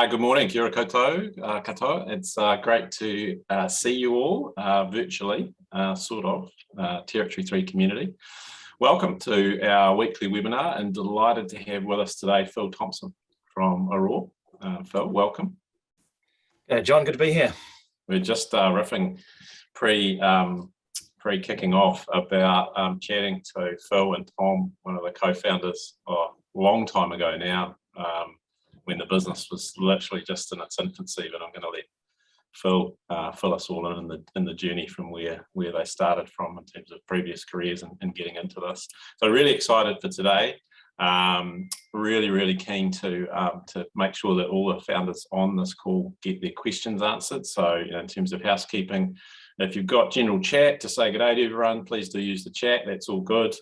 Good morning, kia ora katoa. It's great to see you all virtually, Territory 3 community. Welcome to our weekly webinar and delighted to have with us today Phil Thomson from Auror. Phil, welcome. John, good to be here. We're just riffing pre-kicking off about chatting to Phil and Tom, one of the co-founders, a long time ago now, when the business was literally just in its infancy. But I'm going to let Phil fill us all in the journey from where they started from in terms of previous careers and getting into this. So really excited for today. Really keen to make sure that all the founders on this call get their questions answered. So in terms of housekeeping, if you've got general chat to say good day to everyone, please do use the chat. That's all good.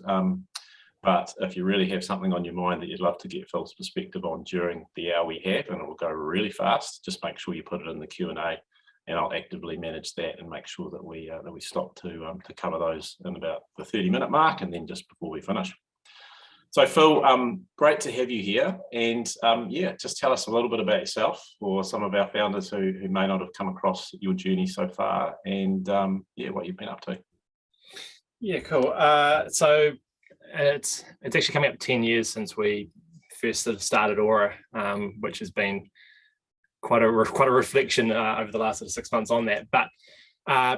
But if you really have something on your mind that you'd love to get Phil's perspective on during the hour we have, and it will go really fast, just make sure you put it in the Q&A, and I'll actively manage that and make sure that we stop to cover those in about the 30-minute mark, and then just before we finish. So Phil, great to have you here, and just tell us a little bit about yourself for some of our founders who may not have come across your journey so far, and what you've been up to. Yeah, cool. So it's actually coming up 10 years since we first sort of started Auror, which has been quite a reflection over the last 6 months on that. But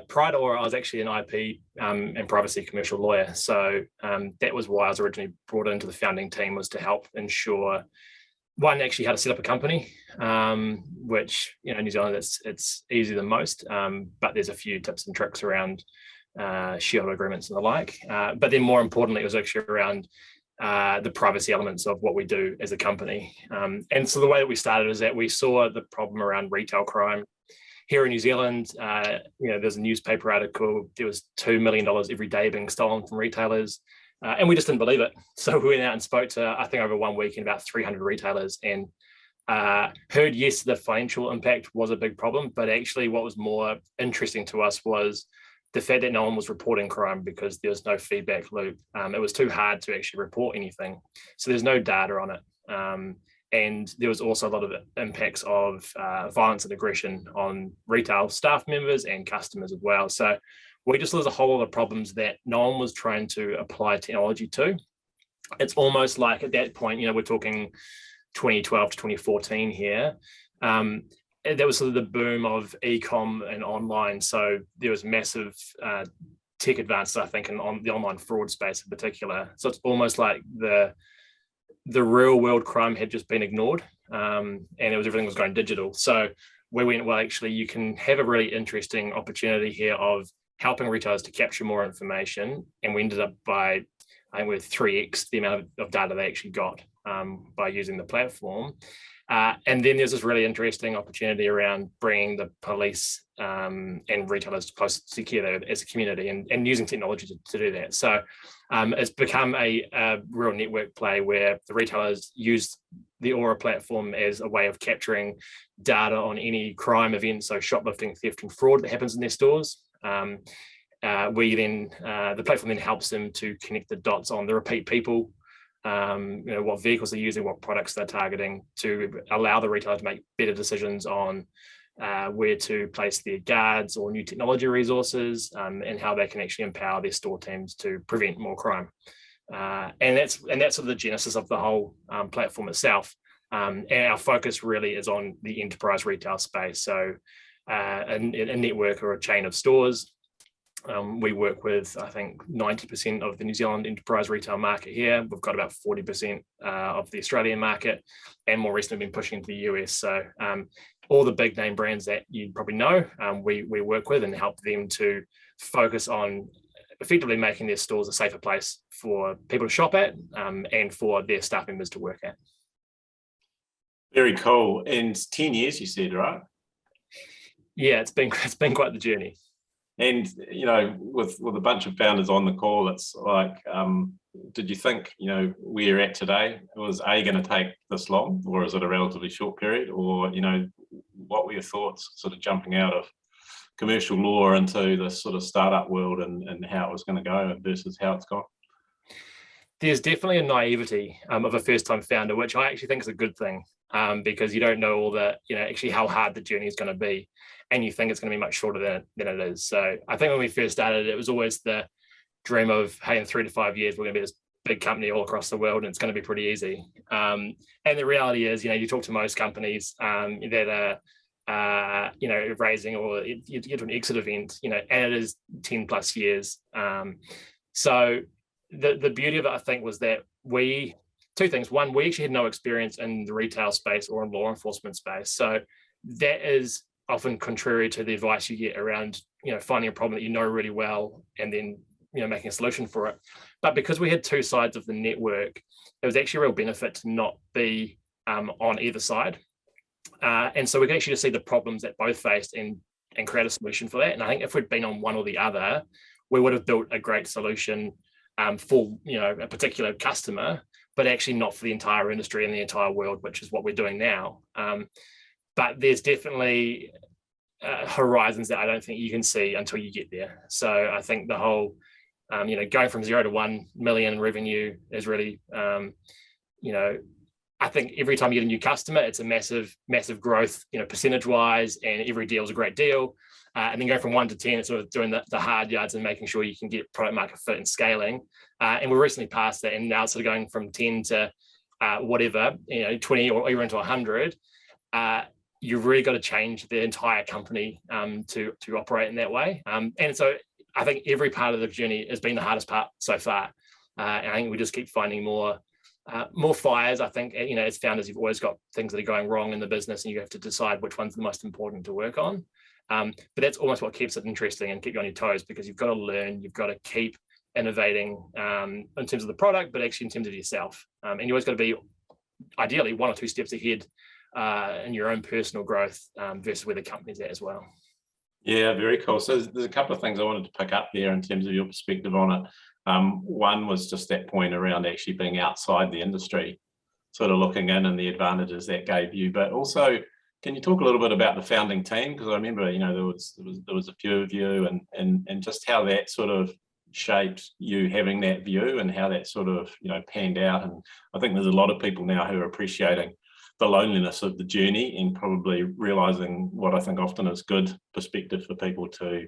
prior to Auror, I was actually an IP and privacy commercial lawyer. So that was why I was originally brought into the founding team, was to help ensure, one, actually how to set up a company, which, in New Zealand it's easier than most, but there's a few tips and tricks around shareholder agreements and the like. But then more importantly, it was actually around the privacy elements of what we do as a company. And so the way that we started is that we saw the problem around retail crime here in New Zealand. There's a newspaper article, there was $2 million every day being stolen from retailers, and we just didn't believe it. So we went out and spoke to, I think over 1 week, in about 300 retailers, and heard, yes, the financial impact was a big problem, but actually what was more interesting to us was the fact that no one was reporting crime because there was no feedback loop. It was too hard to actually report anything. So there's no data on it. And there was also a lot of impacts of violence and aggression on retail staff members and customers as well. So we just saw a whole lot of problems that no one was trying to apply technology to. It's almost like at that point, we're talking 2012 to 2014 here. That was sort of the boom of e-com and online. So there was massive tech advances, I think, on the online fraud space in particular. So it's almost like the real world crime had just been ignored, and everything was going digital. So we went, well, actually, you can have a really interesting opportunity here of helping retailers to capture more information. And we ended up by, I think, with 3x the amount of data they actually got by using the platform. And then there's this really interesting opportunity around bringing the police and retailers closer together as a community, and using technology to do that. So it's become a real network play where the retailers use the Auror platform as a way of capturing data on any crime event, so shoplifting, theft, and fraud that happens in their stores. The platform then helps them to connect the dots on the repeat people, what vehicles they're using, what products they're targeting, to allow the retailer to make better decisions on where to place their guards or new technology resources, and how they can actually empower their store teams to prevent more crime. And that's sort of the genesis of the whole platform itself. And our focus really is on the enterprise retail space. So a network or a chain of stores. We work with, I think, 90% of the New Zealand enterprise retail market here. We've got about 40% of the Australian market, and more recently been pushing into the US. So all the big name brands that you probably know, we work with and help them to focus on effectively making their stores a safer place for people to shop at, and for their staff members to work at. Very cool. And 10 years, you said, right? Yeah, it's been quite the journey. And, with a bunch of founders on the call, it's like, did you think, where you're at today, was A, going to take this long, or is it a relatively short period? Or, what were your thoughts sort of jumping out of commercial law into this sort of startup world, and how it was going to go versus how it's gone? there's definitely a naivety of a first-time founder, which I actually think is a good thing, because you don't know all the, actually how hard the journey is going to be, and you think it's going to be much shorter than it is. So I think when we first started, it was always the dream of, hey, in 3 to 5 years, we're going to be this big company all across the world, and it's going to be pretty easy. And the reality is, you talk to most companies that are, raising, or you get to an exit event, and it is 10 plus years. So the beauty of it, I think, was that two things. One, we actually had no experience in the retail space or in law enforcement space. So that is often contrary to the advice you get around, finding a problem that you know really well and then, making a solution for it. But because we had two sides of the network, it was actually a real benefit to not be on either side. And so we can actually just see the problems that both faced and create a solution for that. And I think if we'd been on one or the other, we would have built a great solution for a particular customer, but actually not for the entire industry and the entire world, which is what we're doing now. But there's definitely horizons that I don't think you can see until you get there. So I think the whole, going from 0 to 1 million in revenue is really, I think every time you get a new customer, it's a massive, massive growth, percentage wise, and every deal is a great deal. And then go from 1 to 10, it's sort of doing the hard yards and making sure you can get product market fit and scaling. And we're recently past that, and now it's sort of going from 10 to whatever, 20 or even to 100. You've really got to change the entire company to operate in that way. And so I think every part of the journey has been the hardest part so far. And I think we just keep finding more fires. I think, as founders, you've always got things that are going wrong in the business, and you have to decide which one's the most important to work on. But that's almost what keeps it interesting and keep you on your toes, because you've got to learn, you've got to keep innovating in terms of the product, but actually in terms of yourself. And you always got to be ideally 1 or 2 steps ahead in your own personal growth versus where the company's at as well. Yeah, very cool. So there's a couple of things I wanted to pick up there in terms of your perspective on it. One was just that point around actually being outside the industry, sort of looking in and the advantages that gave you. But also, can you talk a little bit about the founding team? Because I remember, there was a few of you, and just how that sort of shaped you having that view and how that sort of panned out. And I think there's a lot of people now who are appreciating the loneliness of the journey and probably realizing what I think often is good perspective for people to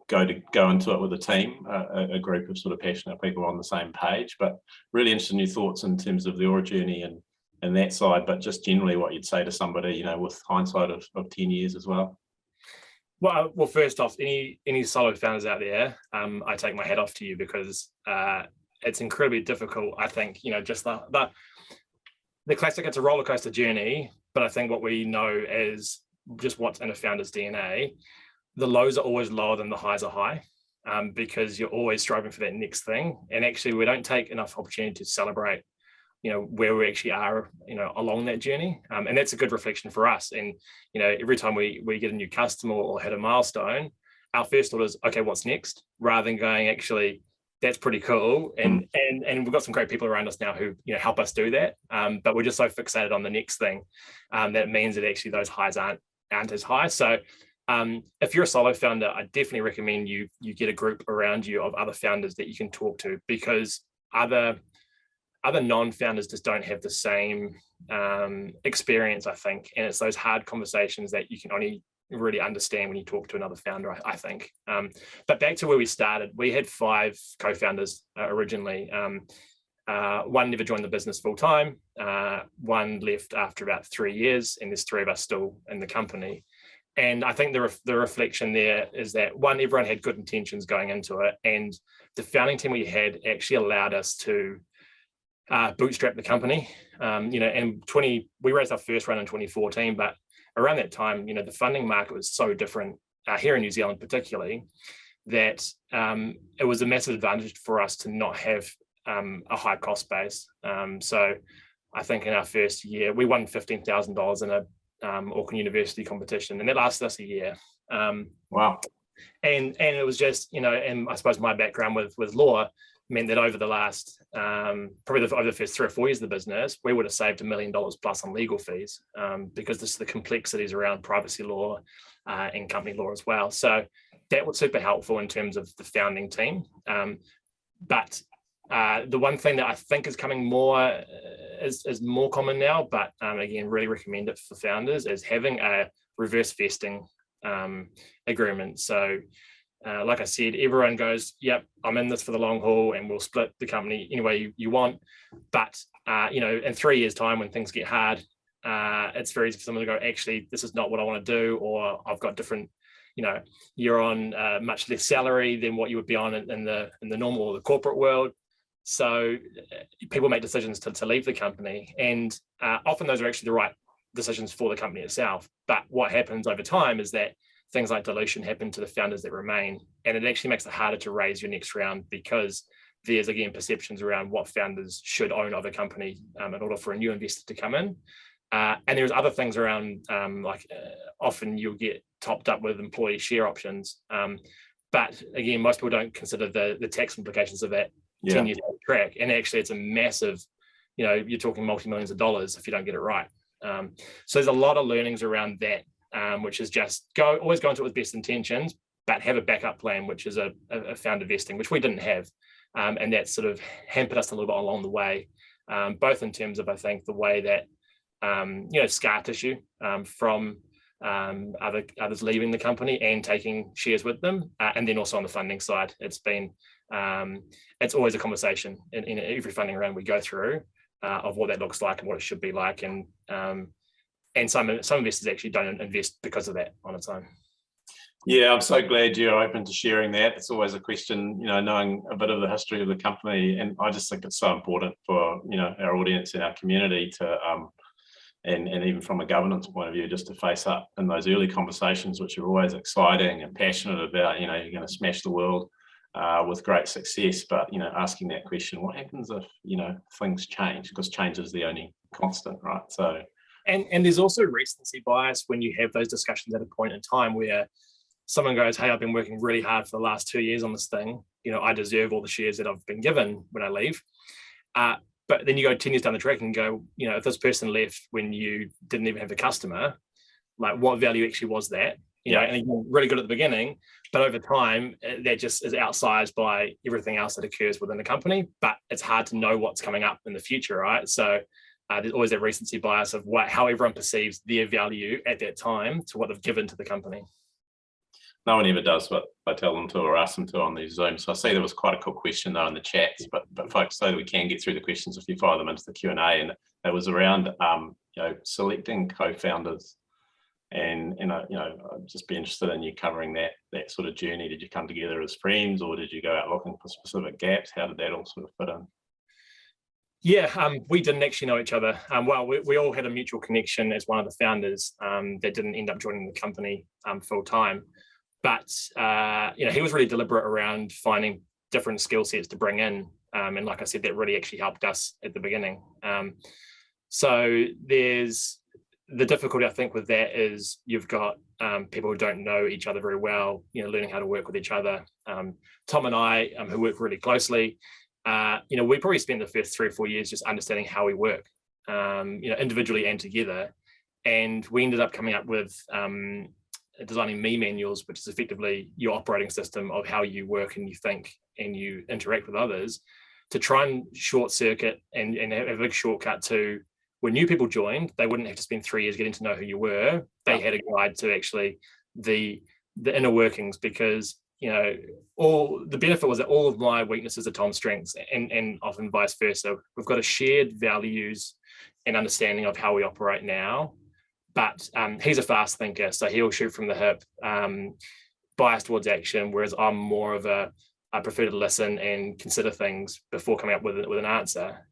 go into it with a team, a group of sort of passionate people on the same page. But really interested in your thoughts in terms of the Auror journey and that side, but just generally what you'd say to somebody, with hindsight of 10 years as well. Well, first off, any solo founders out there, I take my hat off to you, because it's incredibly difficult. I think, just the classic, it's a roller coaster journey, but I think what we know is just what's in a founder's DNA, the lows are always lower than the highs are high, because you're always striving for that next thing. And actually, we don't take enough opportunity to celebrate, where we actually are, along that journey. And that's a good reflection for us. And, every time we get a new customer or hit a milestone, our first thought is, okay, what's next? Rather than going, actually, that's pretty cool. And we've got some great people around us now who, help us do that. But we're just so fixated on the next thing that it means that actually those highs aren't as high. So if you're a solo founder, I definitely recommend you get a group around you of other founders that you can talk to, because other non-founders just don't have the same experience, I think. And it's those hard conversations that you can only really understand when you talk to another founder, I think. But back to where we started, we had 5 co-founders originally. One never joined the business full time. One left after about 3 years, and there's 3 of us still in the company. And I think the reflection there is that, one, everyone had good intentions going into it, and the founding team we had actually allowed us to bootstrap the company. And we raised our first round in 2014, but around that time, the funding market was so different here in New Zealand, particularly, that it was a massive advantage for us to not have a high cost base. So I think in our first year, we won $15,000 in a Auckland University competition, and that lasted us a year. Wow. And it was just, and I suppose my background with law meant that over the last, over the first 3 or 4 years of the business, we would have saved $1 million plus on legal fees, because this is the complexities around privacy law and company law as well. So that was super helpful in terms of the founding team. But The one thing that I think is coming more is more common now, but again, really recommend it for founders, is having a reverse vesting agreement. So like I said, everyone goes, yep, I'm in this for the long haul and we'll split the company any way you want. But, in 3 years' time, when things get hard, it's very easy for someone to go, actually, this is not what I want to do, or I've got different, you're on much less salary than what you would be on in the normal or the corporate world. So people make decisions to leave the company, and often those are actually the right decisions for the company itself. But what happens over time is that things like dilution happen to the founders that remain, and it actually makes it harder to raise your next round, because there's, again, perceptions around what founders should own of a company in order for a new investor to come in. And there's other things around, often you'll get topped up with employee share options. But again, most people don't consider the tax implications of that 10 years track. And actually, it's a massive, you're talking multi-millions of dollars if you don't get it right. So there's a lot of learnings around that, which is just always go into it with best intentions, but have a backup plan, which is a founder vesting, which we didn't have. And that sort of hampered us a little bit along the way, both in terms of, I think, the way that, scar tissue from others leaving the company and taking shares with them. And then also on the funding side, it's always a conversation in every funding round we go through of what that looks like and what it should be like. And some investors actually don't invest because of that on its own. Yeah, I'm so glad you're open to sharing that. It's always a question, knowing a bit of the history of the company. And I just think it's so important for, our audience and our community to, and even from a governance point of view, just to face up in those early conversations, which are always exciting and passionate about, you're going to smash the world with great success. But, asking that question, what happens if, things change? Because change is the only constant, right? So. And there's also recency bias when you have those discussions at a point in time where someone goes, hey, I've been working really hard for the last 2 years on this thing. I deserve all the shares that I've been given when I leave. But then you go 10 years down the track and go, if this person left when you didn't even have a customer, like what value actually was that? And you're really good at the beginning, but over time, that just is outsized by everything else that occurs within the company. But it's hard to know what's coming up in the future, right? So there's always that recency bias of how everyone perceives their value at that time to what they've given to the company. No one ever does what I tell them to or ask them to on these Zooms. So I see there was quite a cool question though in the chats, but folks, so that we can get through the questions, if you fire them into the Q&A, and it was around selecting co-founders, and I'd just be interested in you covering that sort of journey. Did you come together as friends, or did you go out looking for specific gaps? How did that all sort of fit in? Yeah, we didn't actually know each other. We all had a mutual connection as one of the founders that didn't end up joining the company full time. But he was really deliberate around finding different skill sets to bring in, and like I said, that really actually helped us at the beginning. So there's the difficulty, I think, with that is you've got people who don't know each other very well, learning how to work with each other. Tom and I, who work really closely, we probably spent the first 3 or 4 years just understanding how we work, individually and together, and we ended up coming up with designing me manuals, which is effectively your operating system of how you work and you think and you interact with others, to try and short circuit and have a big shortcut to when new people joined, they wouldn't have to spend 3 years getting to know who you were. They had a guide to actually the inner workings, because all the benefit was that all of my weaknesses are Tom's strengths, and often vice versa. We've got a shared values and understanding of how we operate now. But he's a fast thinker, so he'll shoot from the hip, biased towards action, whereas I'm more of I prefer to listen and consider things before coming up with an answer.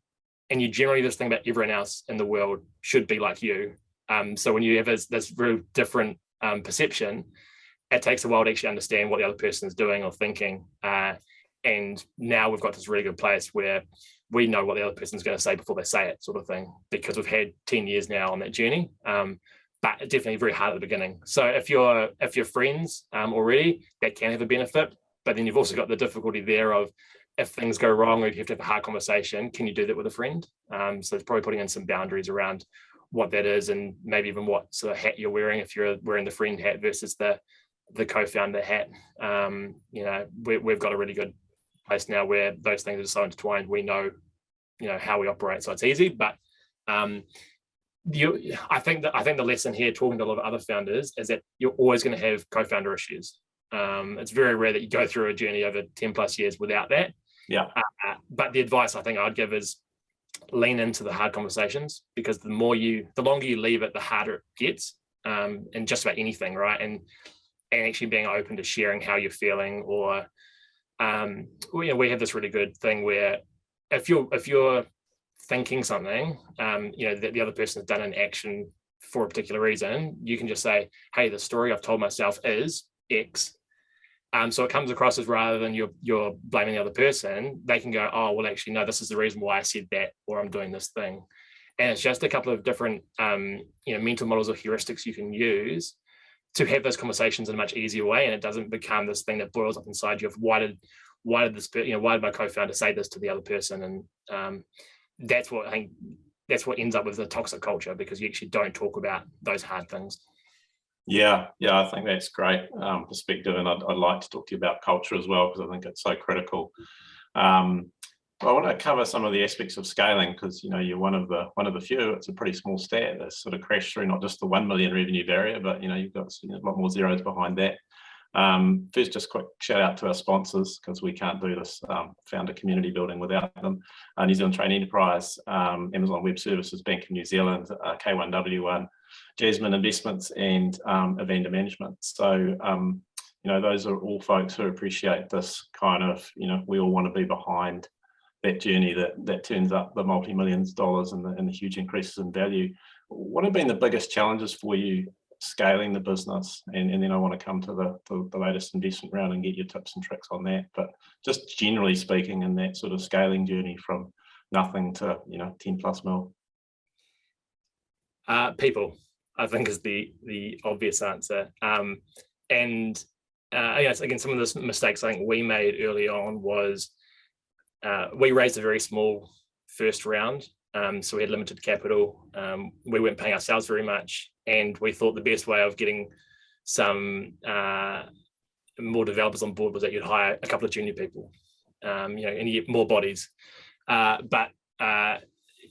And you generally just think about everyone else in the world should be like you. So when you have this very different perception, it takes a while to actually understand what the other person is doing or thinking. And now we've got this really good place where we know what the other person's going to say before they say it, sort of thing, because we've had 10 years now on that journey. But definitely very hard at the beginning. So if you're friends already, that can have a benefit. But then you've also got the difficulty there of, if things go wrong or if you have to have a hard conversation, can you do that with a friend? So it's probably putting in some boundaries around what that is, and maybe even what sort of hat you're wearing, if you're wearing the friend hat versus the co-founder hat. We've got a really good place now where those things are so intertwined. We know, how we operate, so it's easy. But I think the lesson here, talking to a lot of other founders, is that you're always going to have co-founder issues. It's very rare that you go through a journey over 10 plus years without that. Yeah. But the advice I think I'd give is lean into the hard conversations, because the longer you leave it, the harder it gets, in just about anything, right? And actually being open to sharing how you're feeling, or we have this really good thing where if you're thinking something, that the other person has done an action for a particular reason, you can just say, hey, the story I've told myself is X. So it comes across as, rather than you're blaming the other person, they can go, oh, well, actually, no, this is the reason why I said that, or I'm doing this thing. And it's just a couple of different, mental models or heuristics you can use to have those conversations in a much easier way. And it doesn't become this thing that boils up inside you of why did my co-founder say this to the other person? And that's what ends up with the toxic culture, because you actually don't talk about those hard things. Yeah, I think that's great perspective, and I'd like to talk to you about culture as well, because I think it's so critical. I want to cover some of the aspects of scaling, because you're one of the few. It's a pretty small stat that's sort of crashed through not just the 1 million revenue barrier, but you've got a lot more zeros behind that. First, just quick shout out to our sponsors, because we can't do this founder community building without them. New Zealand Train Enterprise, Amazon Web Services, Bank of New Zealand, K1W1, Jasmine Investments, and Evander Management. So those are all folks who appreciate this kind of, we all want to be behind that journey that turns up the multi-millions of dollars and the huge increases in value. What have been the biggest challenges for you scaling the business? And then I want to come to the latest investment round and get your tips and tricks on that. But just generally speaking, in that sort of scaling journey from nothing to 10 plus mil. People, I think, is the obvious answer. Again, some of the mistakes I think we made early on was we raised a very small first round. So we had limited capital. We weren't paying ourselves very much. And we thought the best way of getting some more developers on board was that you'd hire a couple of junior people, and you get more bodies. But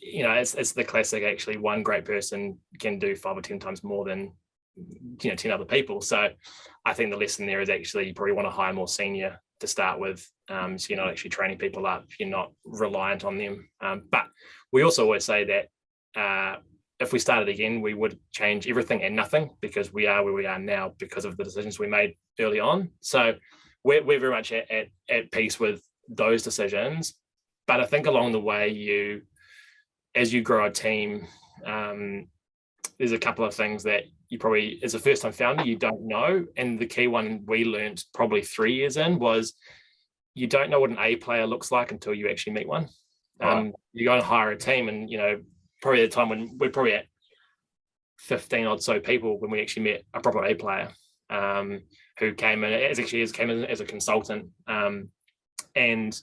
it's the classic, actually, one great person can do 5 or 10 times more than 10 other people. So I think the lesson there is actually you probably want to hire more senior to start with, so you're not actually training people up, you're not reliant on them. But we also always say that if we started again, we would change everything and nothing, because we are where we are now because of the decisions we made early on. So we're very much at peace with those decisions. But I think along the way, as you grow a team, there's a couple of things that you probably, as a first-time founder, you don't know. And the key one we learned probably 3 years in was you don't know what an A player looks like until you actually meet one. Right. You go and hire a team, and probably at the time when we're probably at 15 odd so people when we actually met a proper A player, who came in as a consultant, and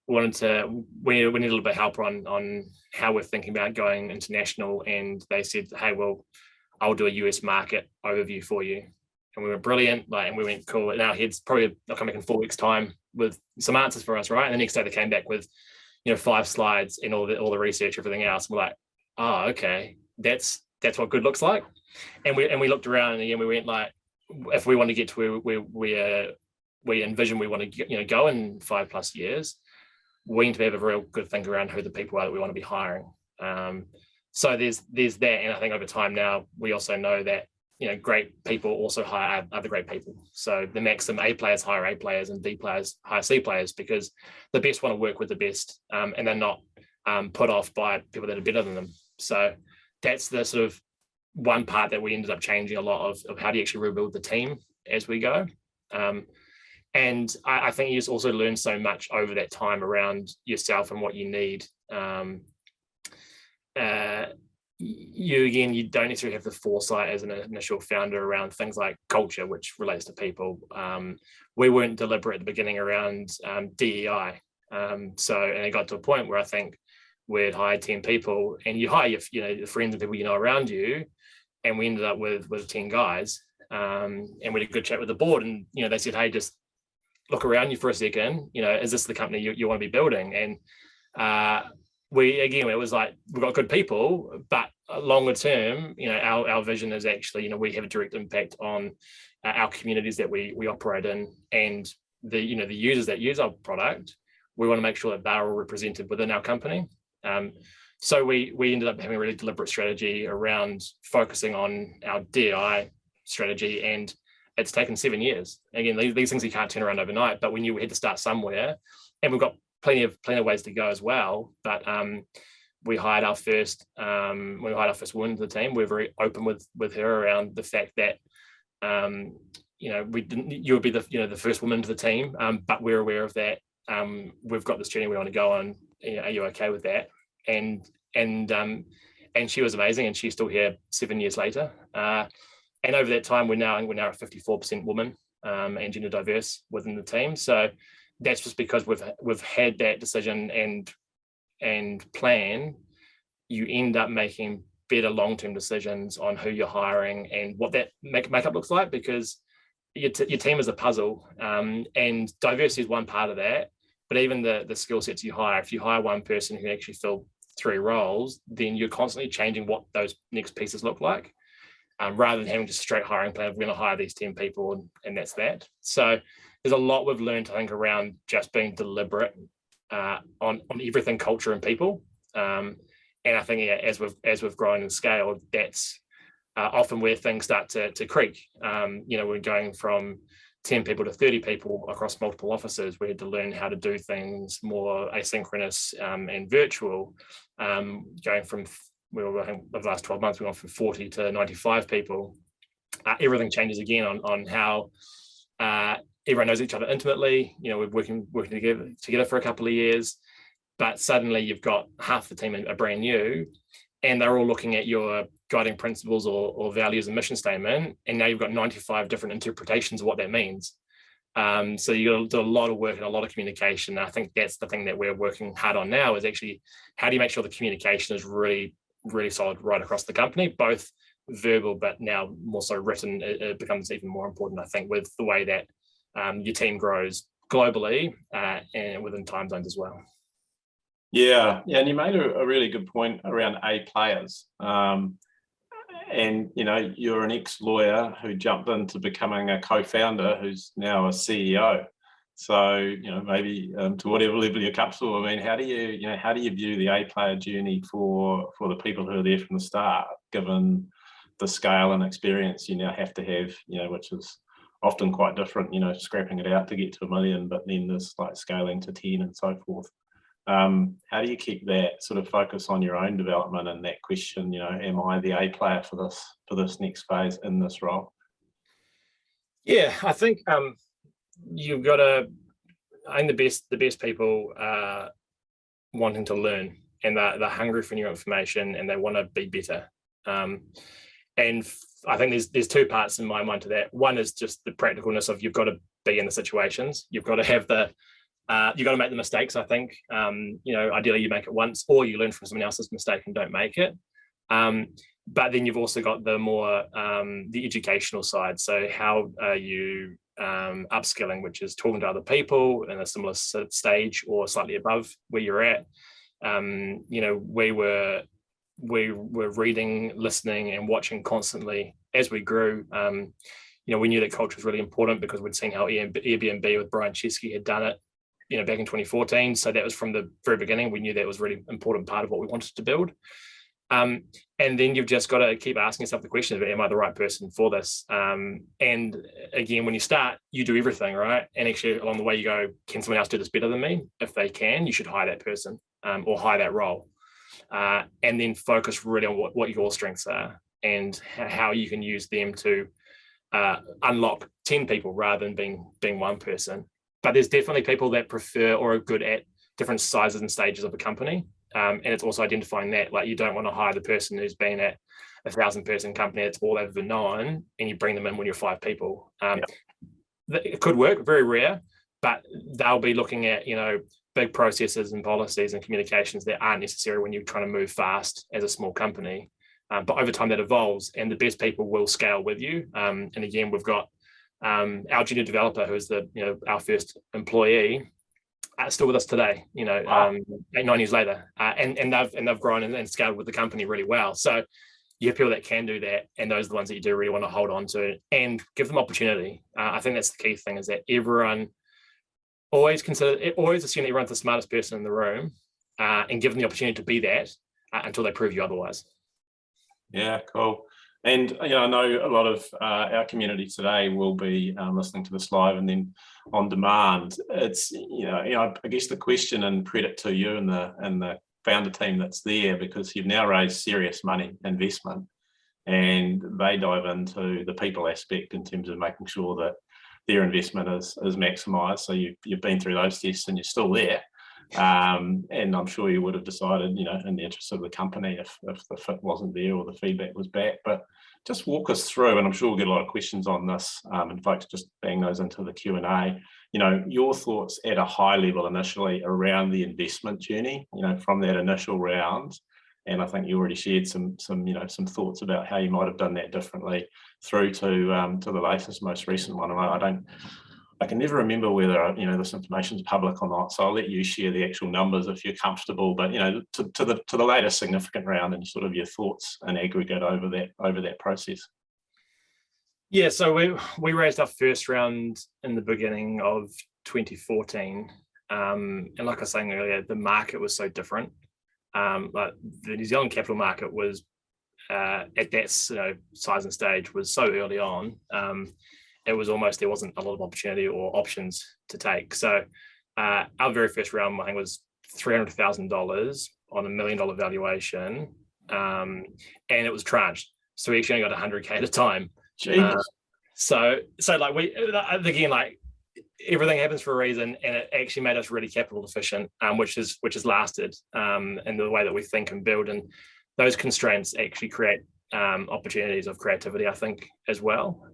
we need a little bit of help on how we're thinking about going international. And they said, hey, well, I'll do a US market overview for you. And we were brilliant, and we went, cool. And our heads probably they'll come back in 4 weeks' time with some answers for us, right? And the next day they came back with 5 slides and all the research, everything else. And we're like, oh, okay, that's what good looks like. And we looked around, and again we went like, if we want to get to where we envision we want to go in 5+ years, we need to have a real good think around who the people are that we want to be hiring. So there's that, and I think over time now we also know that great people also hire other great people. So the maxim, A players hire A players and B players hire C players, because the best want to work with the best, and they're not put off by people that are better than them. So that's the sort of one part that we ended up changing a lot of how do you actually rebuild the team as we go. And I think you just also learn so much over that time around yourself and what you need. You don't necessarily have the foresight as an initial founder around things like culture, which relates to people. We weren't deliberate at the beginning around DEI. And it got to a point where I think we'd hired 10 people, and you hire your friends and people around you, and we ended up with 10 guys. And we had a good chat with the board, and they said, hey, just look around you for a second. Is this the company you want to be building? And it was like, we've got good people, but longer term, our vision is actually, we have a direct impact on our communities that we operate in, and the users that use our product. We want to make sure that they're all represented within our company. So we ended up having a really deliberate strategy around focusing on our DEI strategy, and it's taken 7 years. Again, these things you can't turn around overnight, but we knew we had to start somewhere, and we've got plenty of ways to go as well. But we hired our first woman to the team. We're very open with her around the fact that you would be the first woman to the team, but we're aware of that. We've got this journey we want to go on. Are you okay with that? And she was amazing, and she's still here 7 years later. And over that time, we're now at 54% women and gender diverse within the team. So that's just because we've had that decision and plan. You end up making better long-term decisions on who you're hiring and what that makeup looks like, because your team is a puzzle, and diversity is one part of that. But even the skill sets you hire, if you hire one person who can actually fill 3 roles, then you're constantly changing what those next pieces look like, rather than having just a straight hiring plan. We're going to hire these 10 people and that's that. So there's a lot we've learned, I think, around just being deliberate on everything, culture and people. And I think as we've grown and scaled, that's often where things start to creak. We're going from 10 people to 30 people across multiple offices. We had to learn how to do things more asynchronous and virtual. Going from, over the last 12 months, we went from 40 to 95 people. Everything changes again on how everyone knows each other intimately. We're working together for a couple of years, but suddenly you've got half the team are brand new, and they're all looking at your guiding principles or values and mission statement, and now you've got 95 different interpretations of what that means. So you got to do a lot of work and a lot of communication. And I think that's the thing that we're working hard on now, is actually how do you make sure the communication is really, really solid right across the company, both verbal, but now more so written. It becomes even more important, I think, with the way that your team grows globally and within time zones as well. Yeah, and you made a really good point around A players. And you're an ex-lawyer who jumped into becoming a co-founder, who's now a CEO. So maybe to whatever level you're comfortable. I mean, how do you view the A player journey for the people who are there from the start, given the scale and experience you now have to have, which is often quite different, scrapping it out to get to 1 million, but then there's like scaling to 10 and so forth. How do you keep that sort of focus on your own development and that question, am I the A player for this next phase in this role? Yeah, I think you've got to, I think the best people are wanting to learn, and they're hungry for new information, and they want to be better. And I think there's 2 parts in my mind to that. One is just the practicalness of, you've got to be in the situations. You've got to have you've got to make the mistakes, I think. Ideally you make it once, or you learn from someone else's mistake and don't make it. But then you've also got the more the educational side. So how are you upskilling, which is talking to other people in a similar stage or slightly above where you're at. We were reading, listening and watching constantly as we grew. We knew that culture was really important because we'd seen how Airbnb with Brian Chesky had done it, back in 2014. So that was from the very beginning. We knew that was a really important part of what we wanted to build. And then you've just got to keep asking yourself the question of, am I the right person for this? And again, when you start, you do everything, right? And actually along the way you go, can someone else do this better than me? If they can, you should hire that person or hire that role. And then focus really on what your strengths are and how you can use them to unlock 10 people rather than being one person. But there's definitely people that prefer or are good at different sizes and stages of a company. And it's also identifying that, like, you don't want to hire the person who's been at 1,000-person company that's all over known, and you bring them in when you're 5 people. It could work, very rare, but they'll be looking at, big processes and policies and communications that aren't necessary when you're trying to move fast as a small company. But over time that evolves, and the best people will scale with you. And again, we've got Our junior developer, who is our first employee, still with us today, Wow. 8-9 years later, and they've grown and scaled with the company really well. So you have people that can do that, and those are the ones that you do really want to hold on to and give them opportunity. I think that's the key thing, is that everyone always assume that everyone's the smartest person in the room, and give them the opportunity to be that until they prove you otherwise. Yeah, cool. And I know a lot of our community today will be listening to this live and then on demand. It's I guess the question, and credit to you and the founder team that's there, because you've now raised serious money investment, and they dive into the people aspect in terms of making sure that their investment is maximised. So you've been through those tests and you're still there. And I'm sure you would have decided, in the interest of the company, if the fit wasn't there or the feedback was back. But just walk us through, and I'm sure we'll get a lot of questions on this, and folks just bang those into the Q&A. Your thoughts at a high level initially around the investment journey, from that initial round. And I think you already shared some thoughts about how you might have done that differently through to the latest, most recent one. And I can never remember whether this information is public or not, so I'll let you share the actual numbers if you're comfortable. But to the latest significant round, and sort of your thoughts in aggregate over that process. Yeah, so we raised our first round in the beginning of 2014, and like I was saying earlier, the market was so different. Like the New Zealand capital market was at that size and stage was so early on. It was almost, there wasn't a lot of opportunity or options to take. So our very first round, I think, was $300,000 on $1 million valuation, and it was tranched. So we actually only got 100K at a time. So like again, like everything happens for a reason, and it actually made us really capital efficient, which has lasted in the way that we think and build. And those constraints actually create opportunities of creativity, I think, as well.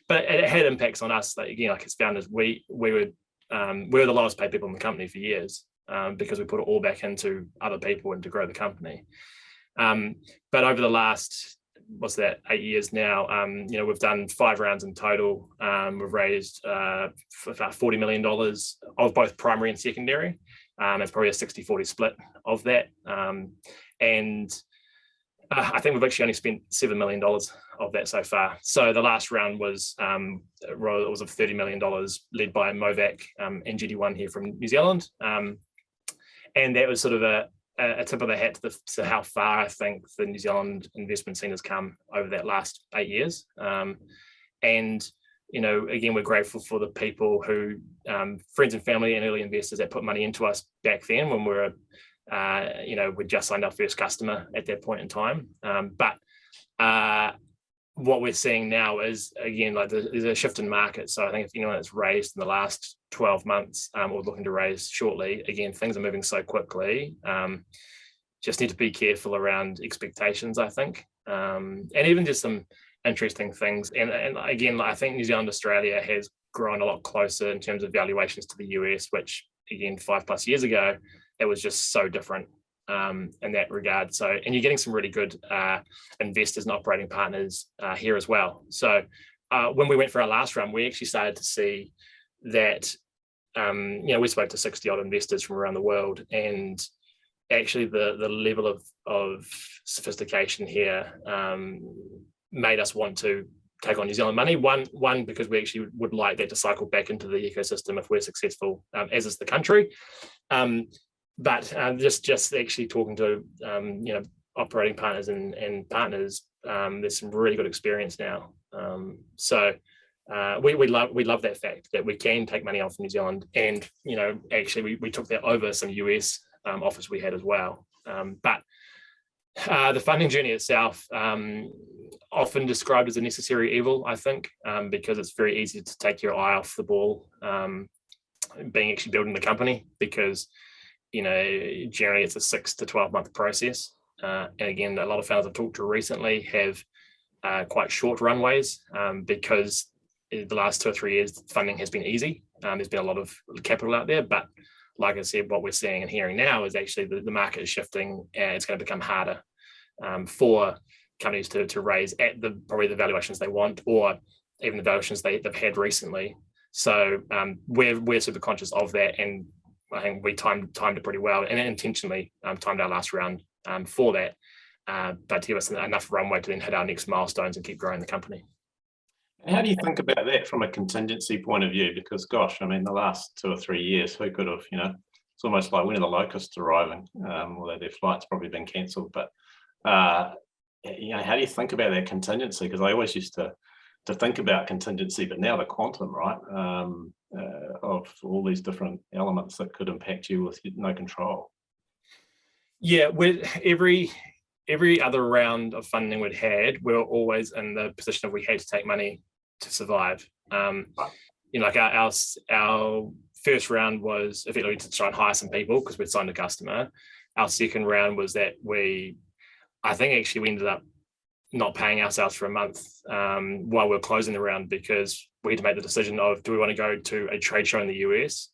But it had impacts on us. Like, again, like as founders, we were the lowest paid people in the company for years, because we put it all back into other people and to grow the company. But over the last, 8 years now, we've done 5 rounds in total. We've raised about $40 million of both primary and secondary. It's probably a 60-40 split of that. And I think we've actually only spent $7 million of that so far. So the last round was of $30 million, led by Movac and GD1 here from New Zealand. And that was sort of a tip of the hat to how far I think the New Zealand investment scene has come over that last 8 years. And again, we're grateful for the people who, friends and family and early investors that put money into us back then when we were we just signed our first customer at that point in time. But what we're seeing now is, again, like there's a shift in market. So I think if anyone that's raised in the last 12 months or looking to raise shortly, again, things are moving so quickly. Just need to be careful around expectations, I think, and even just some interesting things. And again, I think New Zealand, Australia has grown a lot closer in terms of valuations to the US, which again, 5+ years ago, it was just so different in that regard. So, and you're getting some really good investors and operating partners here as well. So when we went for our last round, we actually started to see that, we spoke to 60 odd investors from around the world, and actually the level of sophistication here made us want to take on New Zealand money. One, because we actually would like that to cycle back into the ecosystem if we're successful, as is the country. But just actually talking to operating partners and partners, there's some really good experience now. So we love that fact that we can take money out from New Zealand, and actually we took that over some US offers we had as well. But the funding journey itself, often described as a necessary evil, I think, because it's very easy to take your eye off the ball, being actually building the company, because generally it's a 6 to 12 month process. And again, a lot of founders I've talked to recently have quite short runways, because the last 2 or 3 years funding has been easy. There's been a lot of capital out there, but like I said, what we're seeing and hearing now is actually the market is shifting, and it's going to become harder. 4 companies to raise at probably the valuations they want, or 5 companies to raise at the valuations they want. And again, a lot of founders I've talked to recently have quite short runways, because the last 2 or 3 years funding has been easy. There's been a lot of capital out there, but like I said, what we're seeing and hearing now is actually the market is shifting, and it's going to become harder. 4 companies to raise at probably the valuations they want, or even the valuations they've had recently. So we're super conscious of that, and I think we timed it pretty well, and intentionally timed our last round for that, but to give us enough runway to then hit our next milestones and keep growing the company. And how do you think about that from a contingency point of view? Because gosh, I mean, the last 2 or 3 years, who could have, it's almost like when are the locusts arriving, although their flight's probably been cancelled. But how do you think about that contingency? Because I always used to think about contingency, but now the quantum, right, of all these different elements that could impact you with no control. Yeah, with every other round of funding we'd had, we were always in the position of we had to take money to survive. Like our first round was effectively to try and hire some people because we'd signed a customer. Our second round was that I think actually we ended up not paying ourselves for a month while we were closing the round, because we had to make the decision of, do we want to go to a trade show in the US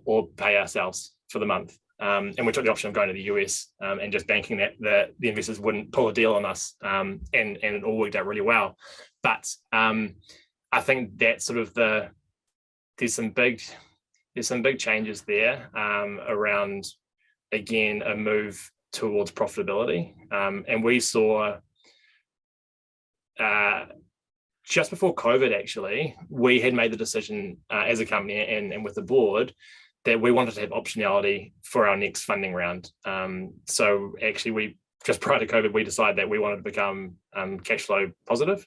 or pay ourselves for the month? And we took the option of going to the US and just banking that the investors wouldn't pull a deal on us, and it all worked out really well. But I think that sort of there's some big changes there around, again, a move towards profitability, and we saw just before COVID, actually, we had made the decision as a company and with the board that we wanted to have optionality for our next funding round. So actually, we just prior to COVID, we decided that we wanted to become cash flow positive,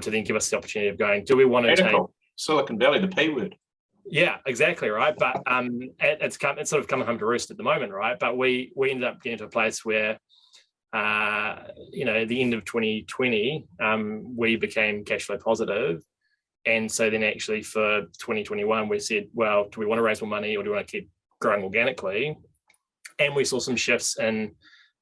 to then give us the opportunity of going, do we want to take Silicon Valley, the P word? Yeah, exactly, right. But it's sort of coming home to roost at the moment, right? But we ended up getting to a place where at the end of 2020, we became cash flow positive. And so then actually for 2021, we said, well, do we want to raise more money or do we want to keep growing organically? And we saw some shifts in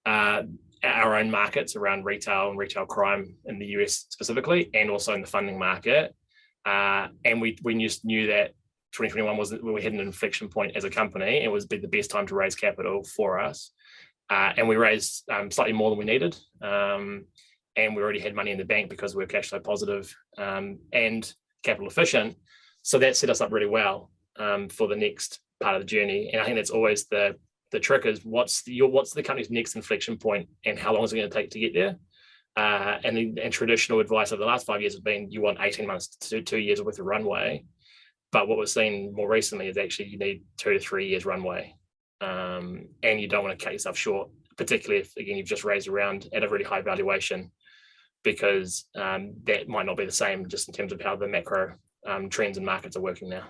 our own markets around retail and retail crime in the US specifically, and also in the funding market. And we just knew that 2021 we had an inflection point as a company. It was the best time to raise capital for us. And we raised slightly more than we needed. And we already had money in the bank because we were cash flow positive and capital efficient. So that set us up really well for the next part of the journey. And I think that's always the trick is what's the company's next inflection point and how long is it going to take to get there? And traditional advice over the last 5 years has been you want 18 months to 2 years worth of runway. But what we're seeing more recently is actually you need 2 to 3 years runway. And you don't want to cut yourself short, particularly if, again, you've just raised a round at a really high valuation, because that might not be the same just in terms of how the macro trends and markets are working now.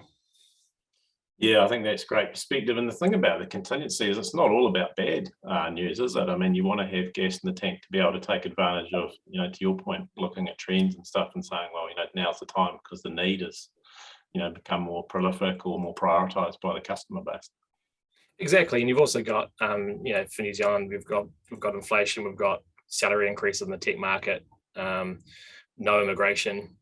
Yeah, I think that's great perspective. And the thing about the contingency is it's not all about bad news, is it? I mean, you want to have gas in the tank to be able to take advantage of, to your point, looking at trends and stuff and saying, well, now's the time because the need is, become more prolific or more prioritized by the customer base. Exactly. And you've also got, for New Zealand, we've got inflation, we've got salary increases in the tech market, no immigration.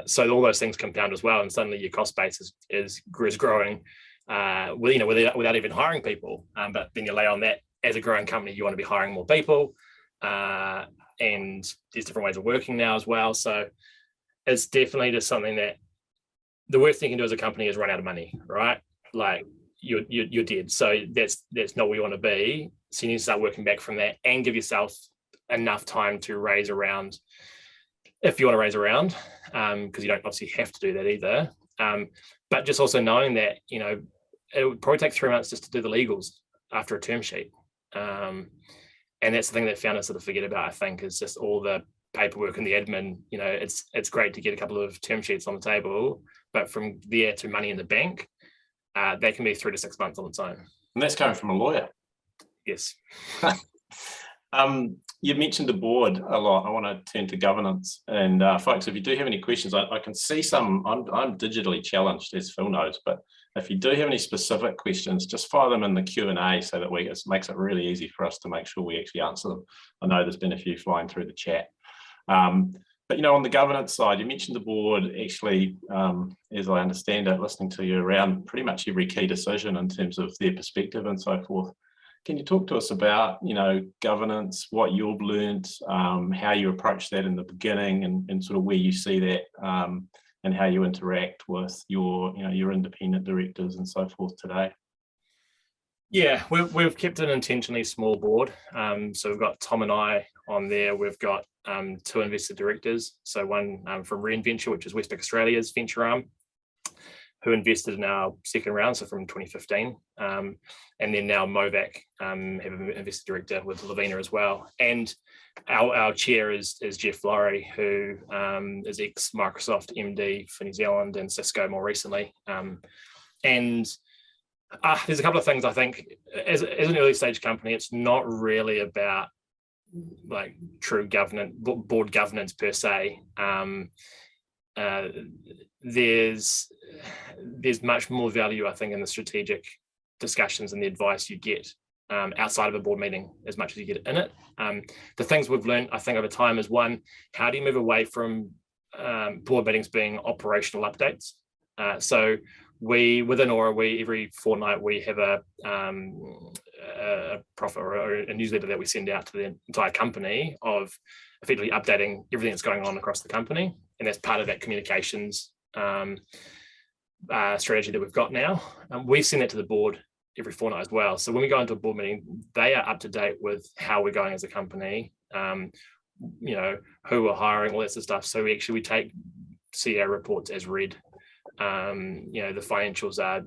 So all those things compound as well, and suddenly your cost base is growing, without even hiring people. But then you lay on that, as a growing company, you want to be hiring more people, and there's different ways of working now as well. So it's definitely just something that the worst thing you can do as a company is run out of money, right? Like you're dead. So that's not where you want to be. So you need to start working back from that and give yourself enough time to raise around, if you want to raise around, because you don't obviously have to do that either. But just also knowing that, it would probably take 3 months just to do the legals after a term sheet. And that's the thing that founders sort of forget about, I think, is just all the paperwork and the admin. It's great to get a couple of term sheets on the table, but from there to money in the bank, that can be 3 to 6 months on its own. And that's coming from a lawyer. Yes. You mentioned the board a lot. I want to turn to governance. And folks, if you do have any questions, I can see some. I'm digitally challenged, as Phil knows, but if you do have any specific questions, just fire them in the Q&A so that it makes it really easy for us to make sure we actually answer them. I know there's been a few flying through the chat. But on the governance side, you mentioned the board actually, as I understand it, listening to you around pretty much every key decision in terms of their perspective and so forth. Can you talk to us about, governance, what you've learned, how you approach that in the beginning, and sort of where you see that, and how you interact with your independent directors and so forth today? Yeah, we've kept an intentionally small board. So we've got Tom and I on there. We've got 2 investor directors. So one from Recency, which is Westpac Australia's venture arm, who invested in our second round, so from 2015. And then now Movac have an investor director with Lavina as well. And our chair is Jeff Lorry, who is ex-Microsoft MD for New Zealand and Cisco more recently. And there's a couple of things I think, as an early stage company, it's not really about like true board governance per se. There's much more value, I think, in the strategic discussions and the advice you get outside of a board meeting as much as you get in it. The things we've learned, I think, over time is, one, how do you move away from board meetings being operational updates? So within Auror, every fortnight we have a profit or a newsletter that we send out to the entire company of effectively updating everything that's going on across the company, and that's part of that communications strategy that we've got now. We send that to the board every fortnight as well. So when we go into a board meeting, they are up to date with how we're going as a company, who we're hiring, all that sort of stuff. So we take CEO reports as read. The financials are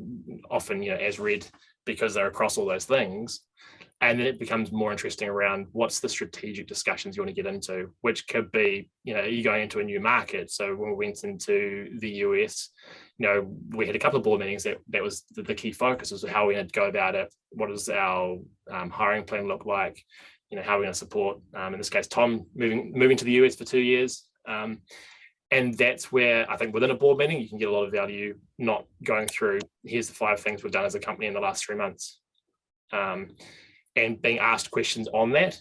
often as read because they're across all those things. And then it becomes more interesting around what's the strategic discussions you want to get into, which could be, you're going into a new market. So when we went into the US, we had a couple of board meetings that was the key focus was how we had to go about it. What does our hiring plan look like? How are we going to support, in this case, Tom moving to the US for 2 years. And that's where I think within a board meeting, you can get a lot of value, not going through, here's the 5 things we've done as a company in the last 3 months. And being asked questions on that,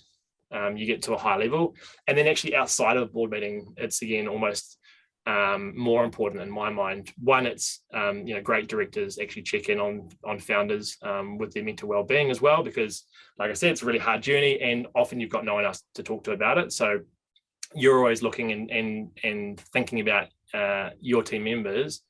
you get to a high level. And then actually outside of a board meeting, it's again almost more important in my mind. One, it's great directors actually check in on founders with their mental well-being as well, because like I said, it's a really hard journey, and often you've got no one else to talk to about it. So you're always looking and thinking about your team members,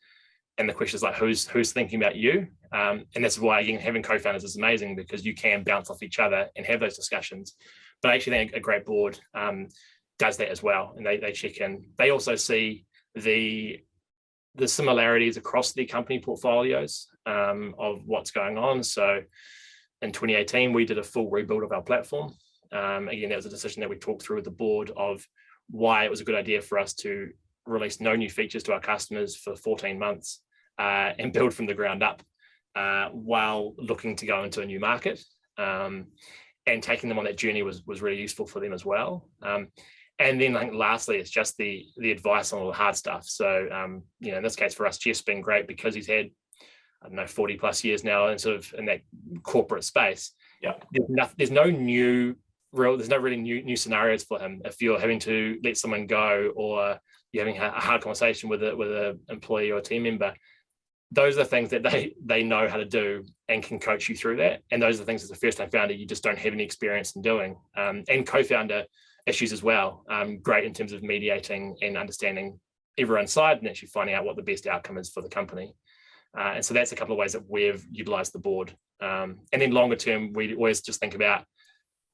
and the question is like, who's thinking about you? And that's why, again, having co-founders is amazing, because you can bounce off each other and have those discussions. But I actually think a great board does that as well, and they check in. They also see the similarities across the company portfolios of what's going on. So in 2018, we did a full rebuild of our platform. Again, that was a decision that we talked through with the board of why it was a good idea for us to release no new features to our customers for 14 months and build from the ground up while looking to go into a new market. And taking them on that journey was really useful for them as well. And then I think lastly, it's just the advice on all the hard stuff. So, in this case for us, Jeff's been great because he's had, 40 plus years now and sort of in that corporate space. Yeah. There's no really new scenarios for him. If you're having to let someone go, or you're having a hard conversation with an employee or a team member, those are the things that they know how to do and can coach you through that. And those are the things as a first-time founder you just don't have any experience in doing. And co-founder issues as well. Great in terms of mediating and understanding everyone's side and actually finding out what the best outcome is for the company. And so that's a couple of ways that we've utilized the board. And then longer term, we always just think about,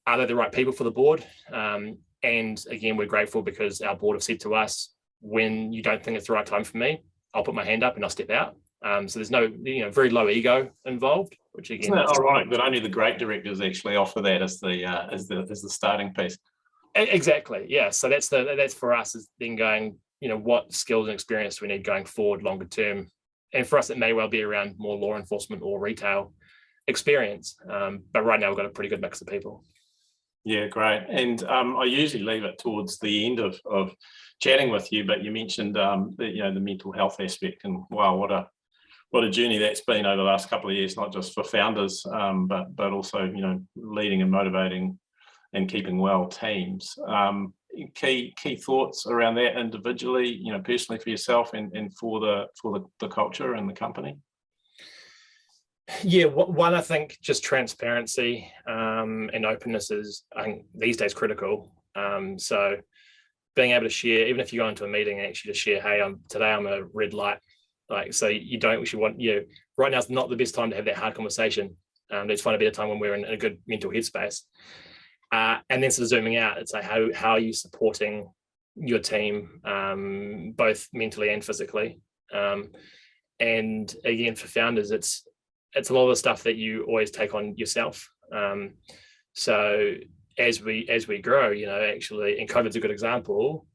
are they the right people for the board? And again, we're grateful because our board have said to us, when you don't think it's the right time for me, I'll put my hand up and I'll step out. So there's no, very low ego involved, which again, isn't it ironic that only the great directors actually offer that as the starting piece? Exactly. Yeah. So that's for us, is then going, what skills and experience do we need going forward longer term? And for us, it may well be around more law enforcement or retail experience. But right now we've got a pretty good mix of people. Yeah, great. And I usually leave it towards the end of chatting with you, but you mentioned the mental health aspect, and wow, what a journey that's been over the last couple of years, not just for founders, but also leading and motivating and keeping well teams. Key thoughts around that individually, personally for yourself and for the culture and the company. Yeah, one, I think just transparency and openness is, I think, these days critical. So being able to share, even if you go into a meeting and actually just share, hey, today I'm a red light. Like, so you don't actually want, right now is not the best time to have that hard conversation. Let's find a better time when we're in a good mental headspace. And then sort of zooming out, it's like, how are you supporting your team, both mentally and physically? And again, for founders, it's a lot of the stuff that you always take on yourself. So as we grow, actually, and COVID's a good example,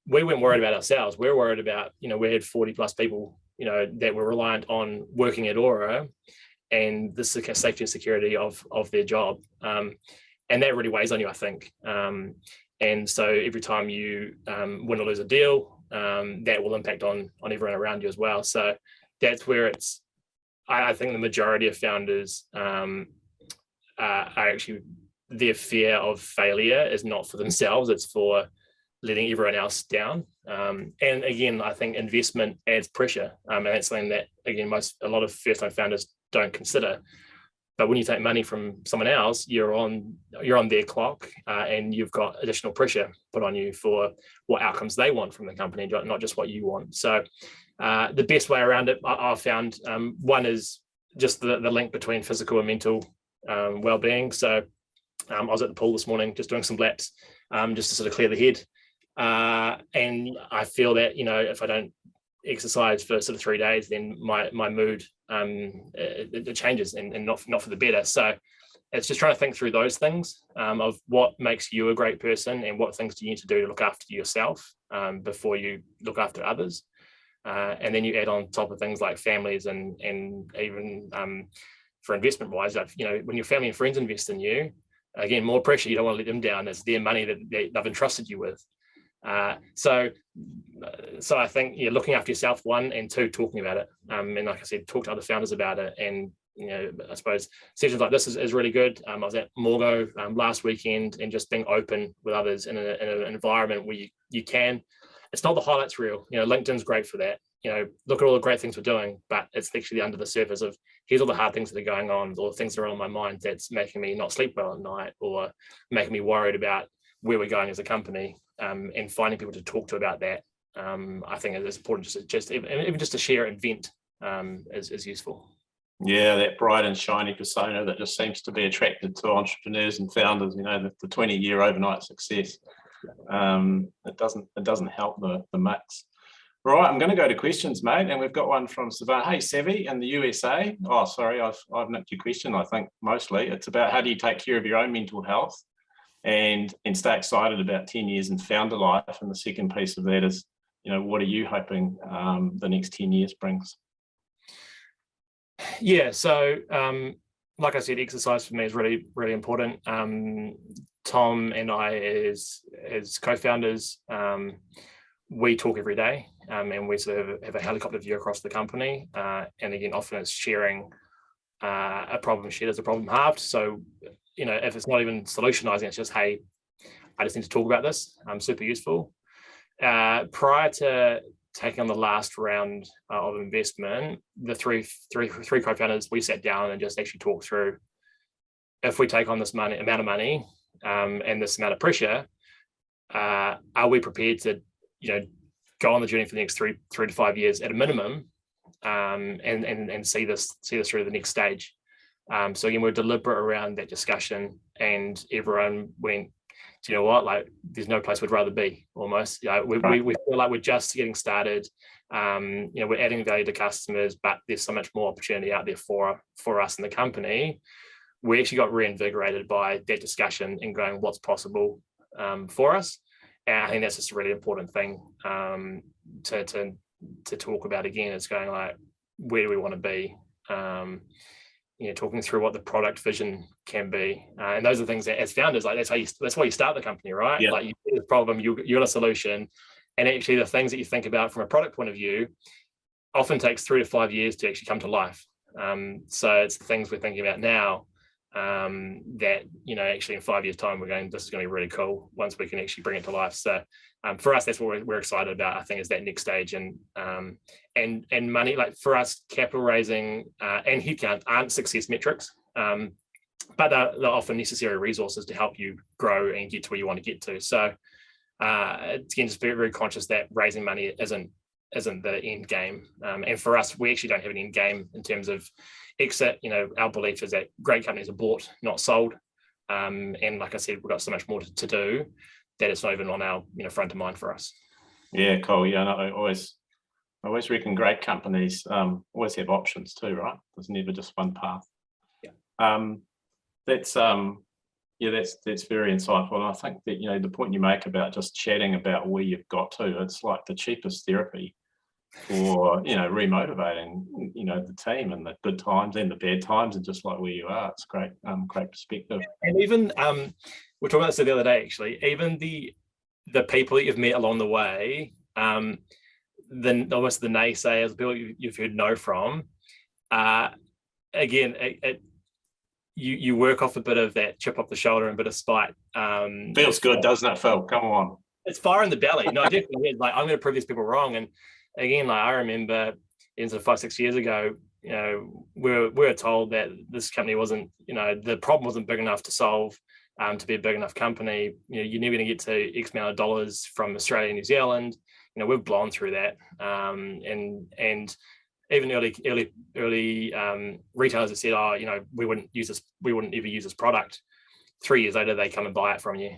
we weren't worried about ourselves. We're worried about, we had 40 plus people, that were reliant on working at Auror and the safety and security of their job. And that really weighs on you, I think. And so every time you win or lose a deal, that will impact on everyone around you as well. So that's where I think the majority of founders are actually, their fear of failure is not for themselves, it's for letting everyone else down. And again, I think investment adds pressure. And that's something that, again, a lot of first-time founders don't consider. But when you take money from someone else, you're on their clock, and you've got additional pressure put on you for what outcomes they want from the company, not just what you want. So the best way around it, I've found, one is just the link between physical and mental well-being. So I was at the pool this morning just doing some laps, just to sort of clear the head. And I feel that, if I don't exercise for sort of 3 days, then my mood it changes, and not for the better. So it's just trying to think through those things, of what makes you a great person and what things do you need to do to look after yourself before you look after others. And then you add on top of things like families and even for investment wise, when your family and friends invest in you, again, more pressure. You don't want to let them down. It's their money that they've entrusted you with. So I think, looking after yourself, one, and two, talking about it. And like I said, talk to other founders about it. And, I suppose sessions like this is really good. I was at Morgo last weekend, and just being open with others in an environment where you can. It's not the highlights reel. LinkedIn's great for that. Look at all the great things we're doing, but it's actually under the surface of, here's all the hard things that are going on, or things that are on my mind that's making me not sleep well at night, or making me worried about where we're going as a company, and finding people to talk to about that. I think it is important even just to share and vent is useful. Yeah, that bright and shiny persona that just seems to be attracted to entrepreneurs and founders, the 20-year overnight success. It doesn't help the mix. Right, I'm going to go to questions, mate, and we've got one from Savannah. Hey, Savvy in the USA. Oh, sorry, I've nicked your question. I think mostly it's about, how do you take care of your own mental health and stay excited about 10 years in founder life? And the second piece of that is, what are you hoping the next 10 years brings? Yeah, so like I said, exercise for me is really, really important. Tom and I, as co-founders, we talk every day, and we sort of have a helicopter view across the company. And again, often it's sharing a problem shared as a problem halved. So, if it's not even solutionizing, it's just, hey, I just need to talk about this. Super useful. Prior to taking on the last round of investment, the three co-founders, we sat down and just actually talked through, if we take on this amount of money and this amount of pressure, are we prepared to go on the journey for the next 3 to 5 years at a minimum, and see this through the next stage. So again, we're deliberate around that discussion, and everyone went, do you know what? Like, there's no place we'd rather be. Almost, we feel like we're just getting started. We're adding value to customers, but there's so much more opportunity out there for us in the company. We actually got reinvigorated by that discussion and going, what's possible for us. And I think that's just a really important thing to talk about. Again, it's going like, where do we want to be? Talking through what the product vision can be, and those are things that, as founders, like that's why you start the company, right? Yeah. Like, you see the problem, you're a solution, and actually the things that you think about from a product point of view often takes 3 to 5 years to actually come to life. So it's the things we're thinking about now. that, actually in 5 years' time, this is going to be really cool once we can actually bring it to life. So for us, that's what we're excited about, I think, is that next stage. And money, like for us, capital raising and headcount aren't success metrics, but they're often necessary resources to help you grow and get to where you want to get to. So again, just very, very conscious that raising money isn't the end game. And for us, we actually don't have an end game in terms of exit. Our belief is that great companies are bought, not sold. And like I said, we've got so much more to do that it's not even on our front of mind for us. Yeah, cool. Yeah, no, I always reckon great companies always have options too, right? There's never just one path. Yeah. That's very insightful. And I think that the point you make about just chatting about where you've got to, it's like the cheapest therapy for remotivating the team and the good times and the bad times, and just like where you are. It's great perspective. And even we're talking about this the other day, actually, even the people that you've met along the way, then almost the naysayers, the people you've heard no from, again, you work off a bit of that chip off the shoulder and a bit of spite. Feels good, doesn't it, Phil? Come on. It's fire in the belly. No, definitely is. Like, I'm going to prove these people wrong. And again, like I remember, 5-6 years ago, we were told that this company wasn't, the problem wasn't big enough to solve, to be a big enough company. You're never going to get to X amount of dollars from Australia and New Zealand. We've blown through that, and even early retailers have said, we wouldn't ever use this product. 3 years later, they come and buy it from you.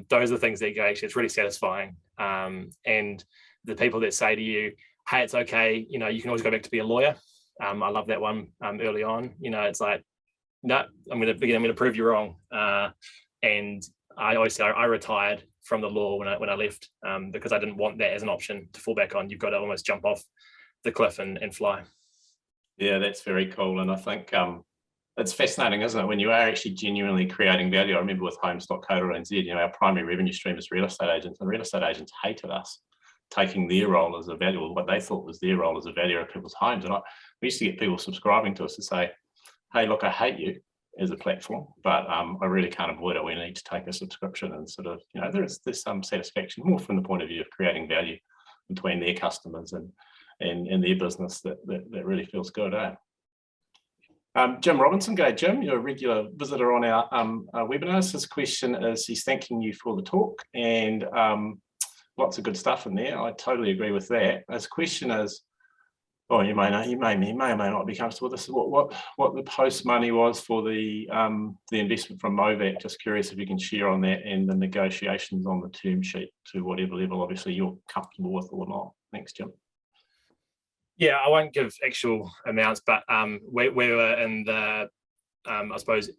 Those are the things that go, actually, it's really satisfying. And the people that say to you, hey, it's okay, you can always go back to be a lawyer. I love that one early on. It's like, no, I'm going to prove you wrong. And I always say I retired from the law when I left, because I didn't want that as an option to fall back on. You've got to almost jump off the cliff and fly. Yeah, that's very cool. And I think it's fascinating, isn't it, when you are actually genuinely creating value. I remember with homes.co.nz, our primary revenue stream is real estate agents, and real estate agents hated us taking their role as a valuer, what they thought was their role as a valuer of people's homes. And we used to get people subscribing to us to say, hey, look, I hate you as a platform, but I really can't avoid it. We need to take a subscription, and sort of, there's some satisfaction more from the point of view of creating value between their customers and their business that really feels good, eh? Jim Robinson, g'day Jim, you're a regular visitor on our webinars. His question is, he's thanking you for the talk, and lots of good stuff in there. I totally agree with that. His question is, you may or may not be comfortable with this, what the Postmoney was for the investment from Movac. Just curious if you can share on that, and the negotiations on the term sheet to whatever level obviously you're comfortable with or not. Thanks, Jim. Yeah, I won't give actual amounts, but we were in the, I suppose,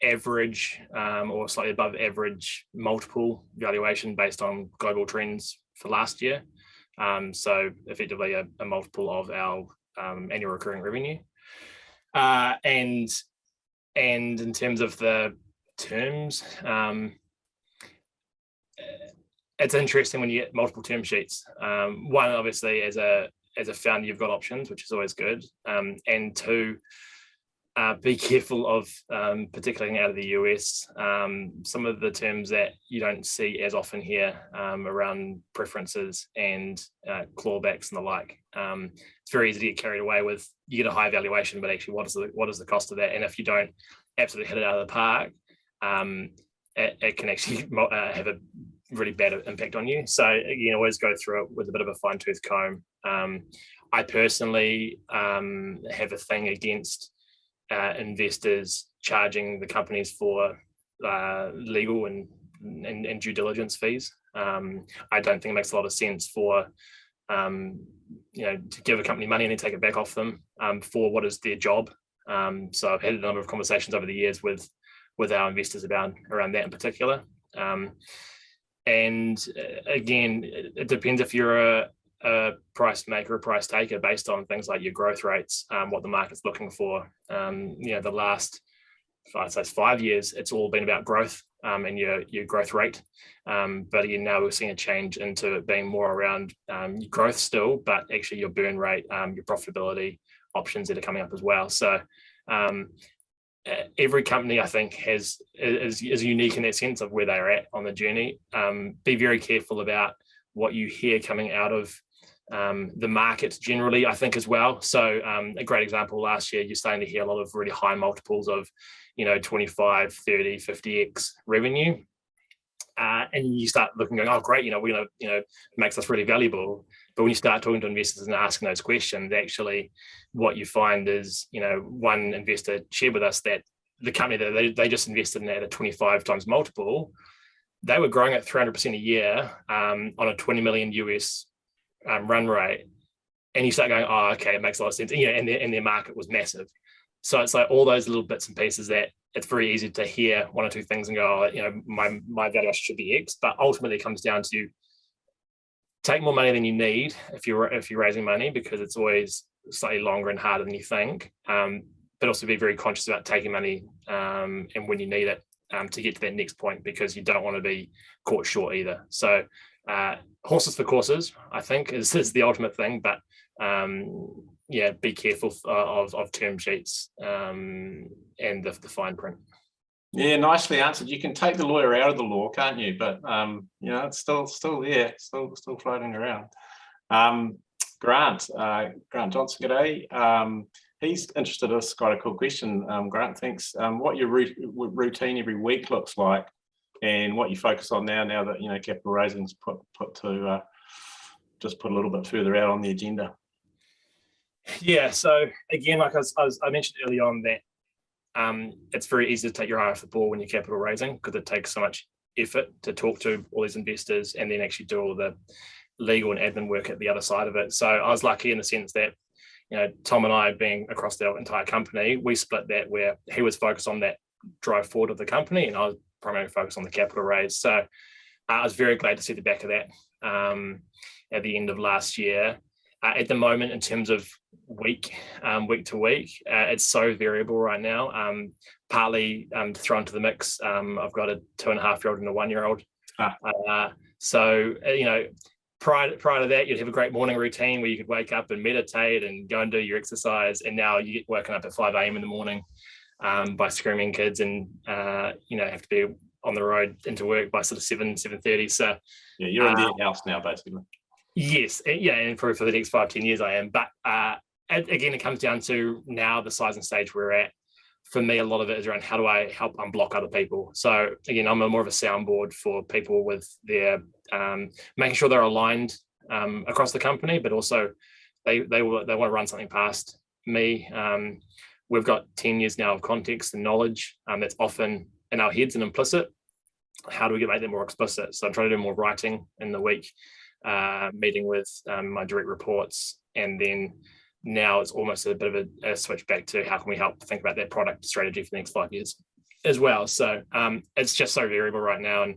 average or slightly above average multiple valuation based on global trends for last year. So effectively a multiple of our annual recurring revenue. And in terms of the terms, it's interesting when you get multiple term sheets. One, obviously, as a founder, you've got options, which is always good. And two, be careful of, particularly out of the US, some of the terms that you don't see as often here around preferences and clawbacks and the like. It's very easy to get carried away with, you get a high valuation, but actually what is the cost of that? And if you don't absolutely hit it out of the park, it can actually have a really bad impact on you. So always go through it with a bit of a fine-tooth comb. I personally have a thing against investors charging the companies for legal and due diligence fees. I don't think it makes a lot of sense for to give a company money and then take it back off them for what is their job. So I've had a number of conversations over the years with our investors around that in particular. And again, it depends if you're a price maker or price taker based on things like your growth rates, what the market's looking for. The last, I'd say 5 years, it's all been about growth and your growth rate. But again, now we're seeing a change into it being more around growth still, but actually your burn rate, your profitability options that are coming up as well. So every company, I think, is unique in that sense of where they're at on the journey. Be very careful about what you hear coming out of the market generally, I think, as well. So a great example, last year, you're starting to hear a lot of really high multiples of, 25, 30, 50x revenue. And you start looking, going, oh, great, we're going to, makes us really valuable. But when you start talking to investors and asking those questions, actually what you find is, one investor shared with us that the company that they just invested in at a 25 times multiple, they were growing at 300% a year on a 20 million US run rate. And you start going, oh, okay, it makes a lot of sense. And their market was massive. So it's like all those little bits and pieces that it's very easy to hear one or two things and go, oh, my valuation should be X. But ultimately it comes down to take more money than you need if you're raising money, because it's always slightly longer and harder than you think. But also be very conscious about taking money and when you need it to get to that next point, because you don't want to be caught short either. So horses for courses, I think, is the ultimate thing. But be careful of term sheets and the fine print. Yeah, nicely answered. You can take the lawyer out of the law, can't you? But it's still there, still floating around. Grant Johnson, g'day. He's interested in this, quite a cool question. Grant thinks what your routine every week looks like, and what you focus on now that capital raising's put to just put a little bit further out on the agenda. Yeah. So again, like I mentioned early on, that it's very easy to take your eye off the ball when you're capital raising, because it takes so much effort to talk to all these investors and then actually do all the legal and admin work at the other side of it. So I was lucky in the sense that, Tom and I, being across the entire company, we split that, where he was focused on that drive forward of the company and I was primarily focused on the capital raise. So I was very glad to see the back of that at the end of last year. At the moment, in terms of week to week, it's so variable right now. Partly thrown to the mix, I've got a 2.5-year-old and a 1-year-old. So prior to that, you'd have a great morning routine where you could wake up and meditate and go and do your exercise. And now you get woken up at 5 a.m. in the morning by screaming kids, and have to be on the road into work by sort of 7:30. So yeah, you're in the house now, basically. Yes, yeah, and for the next 5-10 years I am. But again, it comes down to now the size and stage we're at. For me, a lot of it is around how do I help unblock other people. So again, I'm more of a soundboard for people with their making sure they're aligned across the company, but also they want to run something past me. We've got 10 years now of context and knowledge that's often in our heads and implicit. How do we make that more explicit? So I'm trying to do more writing in the week, meeting with my direct reports, and then now it's almost a bit of a switch back to how can we help think about that product strategy for the next 5 years as well. So it's just so variable right now, and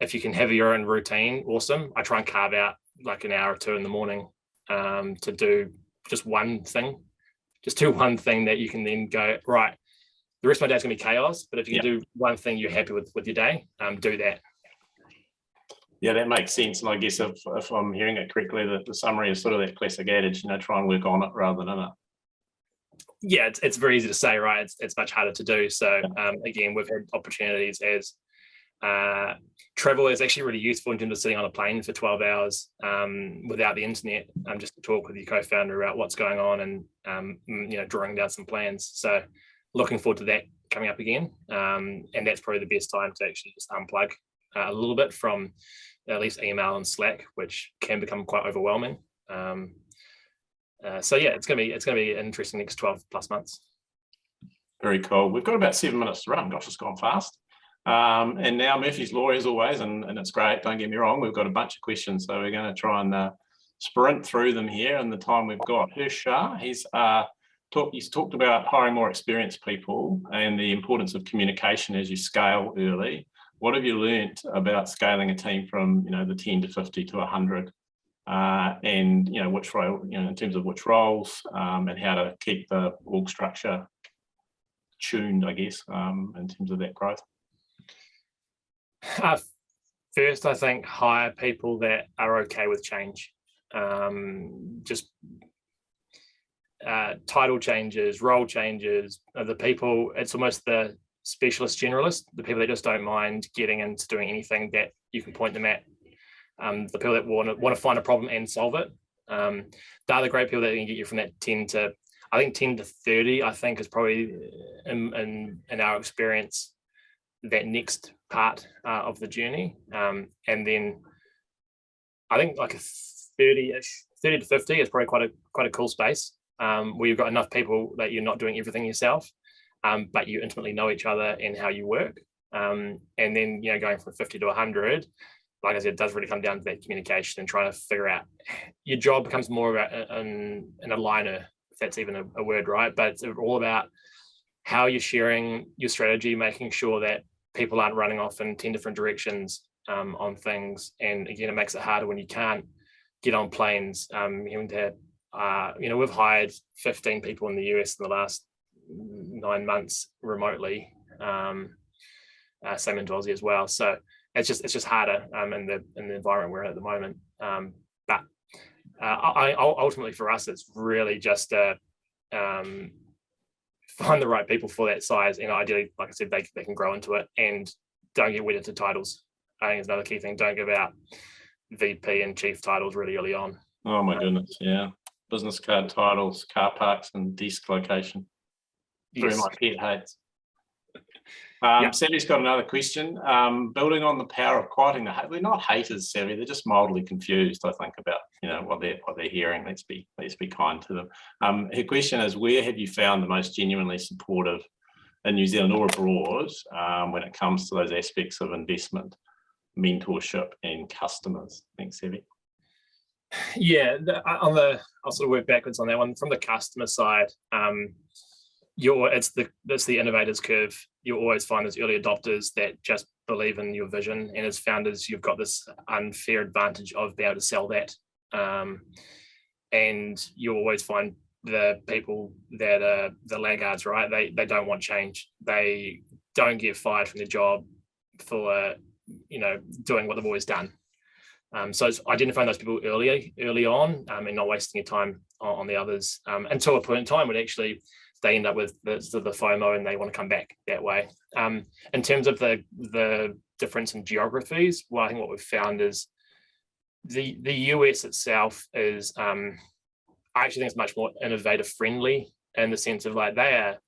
if you can have your own routine, awesome. I try and carve out like an hour or two in the morning to do just one thing, that you can then go, right, the rest of my day is going to be chaos, but if you can do one thing you're happy with your day, do that. Yeah, that makes sense. And I guess if I'm hearing it correctly, the summary is sort of that classic adage, try and work on it rather than in it. Yeah, it's very easy to say, right? It's much harder to do. So again, we've had opportunities as travel is actually really useful in terms of sitting on a plane for 12 hours without the internet, just to talk with your co-founder about what's going on and drawing down some plans. So looking forward to that coming up again. And that's probably the best time to actually just unplug a little bit from at least email and Slack, which can become quite overwhelming. So yeah, it's gonna be an interesting next 12 plus months. Very cool. We've got about 7 minutes to run. Gosh, it's gone fast. And now Murphy's Law as always, and it's great. Don't get me wrong. We've got a bunch of questions, so we're going to try and sprint through them here in the time we've got. Hirsch Shah, he's talked about hiring more experienced people and the importance of communication as you scale early. What have you learnt about scaling a team from the 10 to 50 to 100, and which role, in terms of which roles, and how to keep the org structure tuned, I guess, in terms of that growth? First, I think hire people that are okay with change. Just title changes, role changes, the people, it's almost the specialist generalist, the people that just don't mind getting into doing anything that you can point them at, the people that want to find a problem and solve it. They're the great people that can get you from that 10 to, I think 10 to 30, I think is probably in our experience, that next part of the journey. And then I think like a 30-ish, 30 to 50 is probably quite a cool space, where you've got enough people that you're not doing everything yourself, but you intimately know each other and how you work. And then, you know, going from 50 to 100, like I said, it does really come down to that communication and trying to figure out, your job becomes more about an aligner, if that's even a word, right? But it's all about how you're sharing your strategy, making sure that people aren't running off in 10 different directions on things. And again, it makes it harder when you can't get on planes. Having to, you know, we've hired 15 people in the US in the last 9 months remotely. Same in Aussie as well. So it's just harder in the environment we're in at the moment. But ultimately for us, it's really just find the right people for that size, and ideally, like I said, they can grow into it, and don't get wedded to titles. I think it's another key thing. Don't give out VP and chief titles really early on. Oh my goodness, yeah. Business card titles, car parks, and desk location. Through my pet hates. Savvy's got another question. Building on the power of quieting the hate. They're not haters, Savvy. They're just mildly confused, I think, about, you know, what they're hearing. Let's be kind to them. Her question is, where have you found the most genuinely supportive in New Zealand or abroad when it comes to those aspects of investment, mentorship, and customers? Thanks, Savvy. Yeah, I'll sort of work backwards on that one. From the customer side, it's the innovators curve. You'll always find those early adopters that just believe in your vision, and as founders, you've got this unfair advantage of being able to sell that. And you'll always find the people that are the laggards, right? They don't want change. They don't get fired from their job for doing what they've always done. So it's identifying those people early on, and not wasting your time on the others until a point in time when actually they end up with the FOMO and they want to come back that way. In terms of the difference in geographies, well, I think what we've found is the US itself is, I actually think it's much more innovative friendly, in the sense of like they're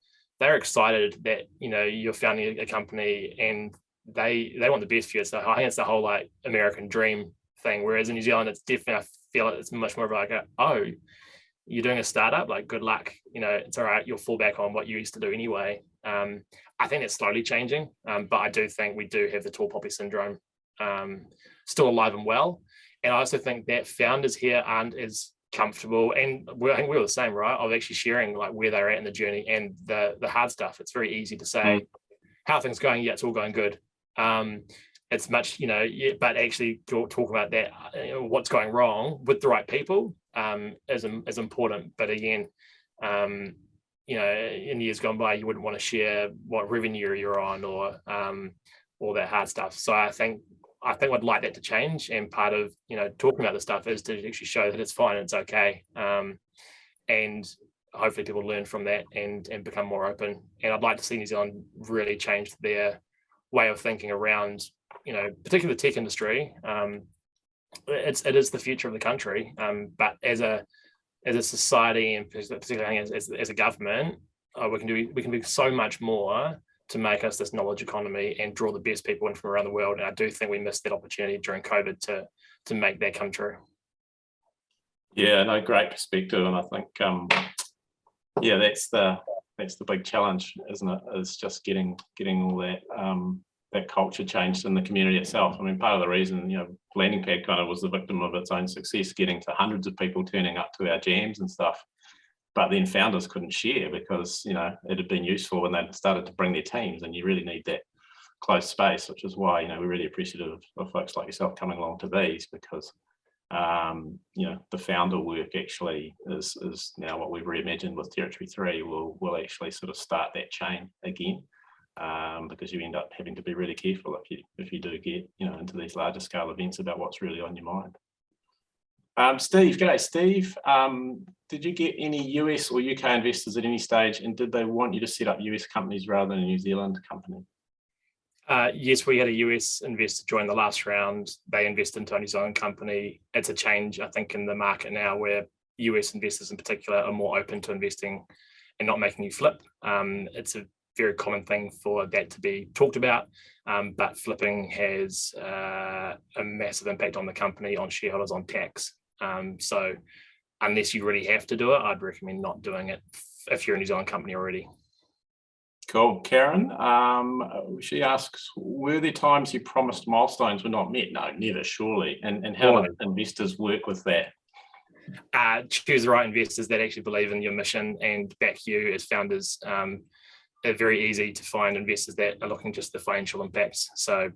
excited that, you know, you're founding a company and they want the best for you. So I think it's the whole like American dream thing. Whereas in New Zealand, it's definitely, I feel like it's much more of like you're doing a startup, like good luck, you know, it's all right, you'll fall back on what you used to do anyway. I think it's slowly changing, but I do think we do have the tall poppy syndrome still alive and well. And I also think that founders here aren't as comfortable, and I think we're the same, right, of actually sharing like where they're at in the journey and the hard stuff. It's very easy to say how things going. Yeah, it's all going good. It's much, you know, but actually talk about that, what's going wrong with the right people is important. But again, you know, in years gone by, you wouldn't want to share what revenue you're on or all that hard stuff. So I think I'd like that to change, and part of, you know, talking about the stuff is to actually show that it's fine, it's okay, and hopefully people learn from that and become more open. And I'd like to see New Zealand really change their way of thinking around, you know, particularly the tech industry. It is the future of the country, but as a society, and particularly as a government, we can do so much more to make us this knowledge economy and draw the best people in from around the world. And I do think we missed that opportunity during COVID to make that come true. Yeah, no, great perspective. And I think, yeah, that's the big challenge, isn't it? Is just getting all that culture changed in the community itself. I mean, part of the reason, you know, Landing Pad kind of was the victim of its own success, getting to hundreds of people turning up to our jams and stuff. But then founders couldn't share because, you know, it had been useful when they started to bring their teams, and you really need that close space, which is why, you know, we're really appreciative of folks like yourself coming along to these, because, you know, the founder work actually is now what we've reimagined with Territory 3 will actually sort of start that chain again, because you end up having to be really careful if you do get, you know, into these larger scale events about what's really on your mind. Steve, g'day Steve. Did you get any US or UK investors at any stage, and did they want you to set up US companies rather than a New Zealand company? Yes, we had a US investor join the last round. They invested into a New Zealand company. It's a change, I think, in the market now where US investors in particular are more open to investing and not making you flip. It's a very common thing for that to be talked about, but flipping has a massive impact on the company, on shareholders, on tax. So unless you really have to do it, I'd recommend not doing it if you're a New Zealand company already. Cool. Karen, she asks, were there times you promised milestones were not met? No, never, surely. And how do investors work with that? Choose the right investors that actually believe in your mission and back you as founders. It's very easy to find investors that are looking just at the financial impacts. So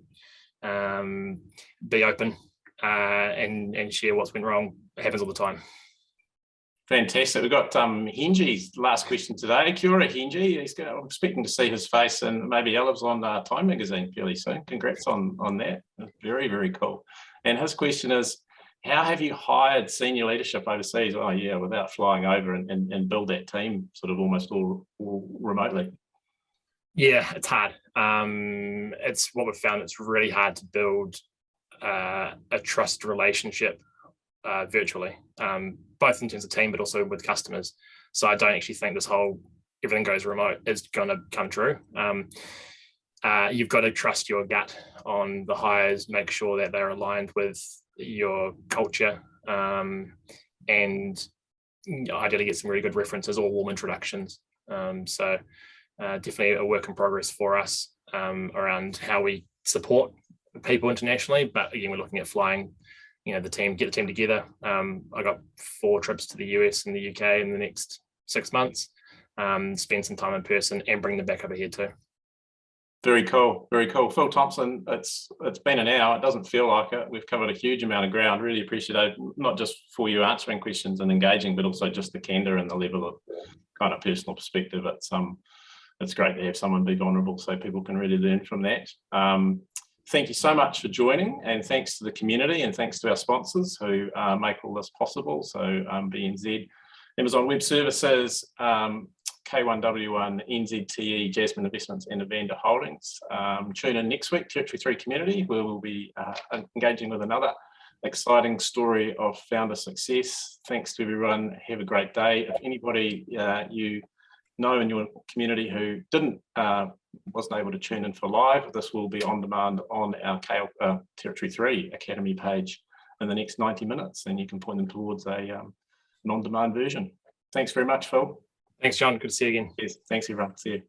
be open and share what's went wrong. It happens all the time. Fantastic. We've got Henji's last question today. Kia ora, Henji. I'm expecting to see his face, and maybe Eliv's on Time magazine fairly soon. Congrats on that. Very, very cool. And his question is, how have you hired senior leadership overseas? Oh yeah, without flying over and build that team sort of almost all remotely. Yeah, it's hard. It's what we've found. It's really hard to build a trust relationship virtually, both in terms of team, but also with customers. So I don't actually think this whole everything goes remote is going to come true. You've got to trust your gut on the hires, make sure that they're aligned with your culture, and ideally get some really good references or warm introductions. So definitely a work in progress for us around how we support people internationally. But again, we're looking at flying, get the team together. I got 4 trips to the US and the UK in the next 6 months. Spend some time in person and bring them back over here too. Very cool, very cool. Phil Thomson, it's been an hour. It doesn't feel like it. We've covered a huge amount of ground. Really appreciate it, not just for you answering questions and engaging, but also just the candor and the level of kind of personal perspective. It's great to have someone be vulnerable so people can really learn from that. Thank you so much for joining, and thanks to the community, and thanks to our sponsors who make all this possible. So BNZ, Amazon Web Services, K1W1, NZTE, Jasmine Investments, and Evander Holdings. Tune in next week, Territory 3 Community, where we'll be engaging with another exciting story of founder success. Thanks to everyone. Have a great day. If anybody you know in your community who wasn't able to tune in for live, this will be on demand on our Territory 3 Academy page in the next 90 minutes, and you can point them towards a on-demand version. Thanks very much, Phil. Thanks, John. Good to see you again. Yes, thanks everyone. See you.